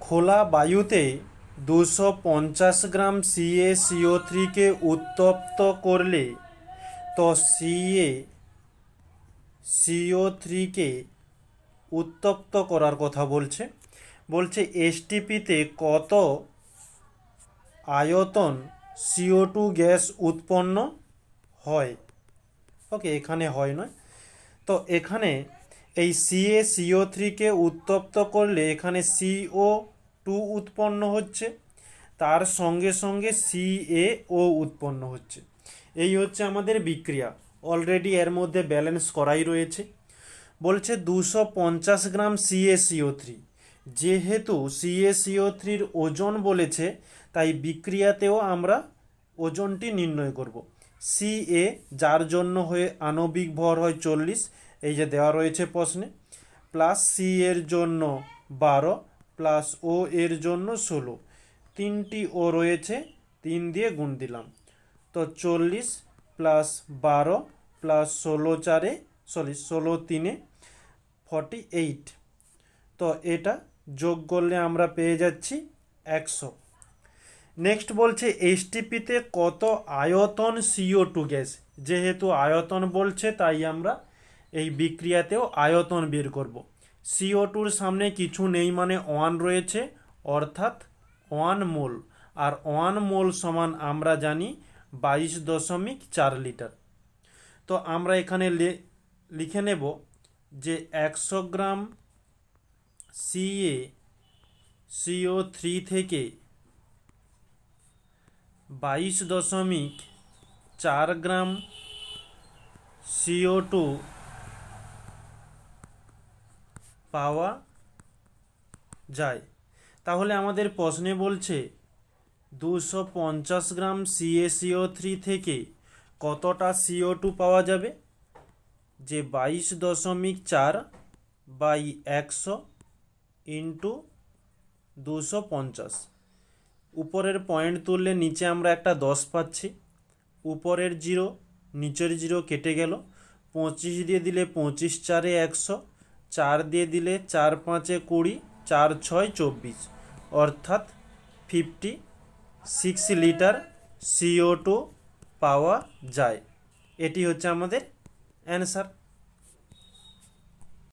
খোলা বায়ুতে 250 গ্রাম CaCO3 কে উত্তপ্ত করলে তো CaCO3 কে উত্তপ্ত করার কথা বলছে। এসটিপিতে কত আয়তন CO2 গ্যাস উৎপন্ন হয়। ওকে, এখানে হয় নয়, তো এখানে এই CaCO3 কে উত্তপ্ত করলে এখানে CO2 উৎপন্ন হচ্ছে, তার সঙ্গে সঙ্গে CaO উৎপন্ন হচ্ছে। এই হচ্ছে আমাদের বিক্রিয়া। অলরেডি এর মধ্যে ব্যালেন্স করাই রয়েছে। বলছে 250 গ্রাম CaCO3, যেহেতু CaCO3 ওজন বলেছে তাই বিক্রিয়াতেও আমরা ওজনটি নির্ণয় করব। Ca যার জন্য হয়ে আণবিক ভর হয় 40, এই যে দেওয়া রয়েছে প্রশ্নে, প্লাস C এর জন্য 12 প্লাস O এর জন্য 16, 3টি O রয়েছে, 3 দিয়ে গুণ দিলাম, তো 40 প্লাস 12 প্লাস 16 3 48, তো এটা যোগ করলে আমরা পেয়ে যাচ্ছি 100। নেক্সট বলছে এসটিপিতে কত আয়তন CO2 গ্যাস। যেহেতু আয়তন বলছে তাই আমরা এই বিক্রিয়াতেও আয়তন বের করব। CO2-র সামনে কিছু নেই মানে 1 রয়েছে, অর্থাৎ 1 মোল, আর 1 মোল সমান আমরা জানি 22.4 লিটার। তো আমরা এখানে লিখে নেব যে 100 গ্রাম CaCO3 থেকে 22.4 গ্রাম CO2 পাওয়া যায়। তাহলে আমাদের প্রশ্নে বলছে 250 গ্রাম CaCO3 থেকে কতটা CO2 পাওয়া যাবে, যে 22.4 বাই 100 ইন্টু 250। উপরের পয়েন্ট তুললে নিচে আমরা একটা 10 পাচ্ছি, উপরের 0 নিচের 0 কেটে গেল, 25 দিয়ে দিলে 25 4 100, 4 দিয়ে দিলে 4 5 20, 4 6 24, অর্থাৎ 56 লিটার CO2 পাওয়া যায়। এটি হচ্ছে আমাদের অ্যান্সার।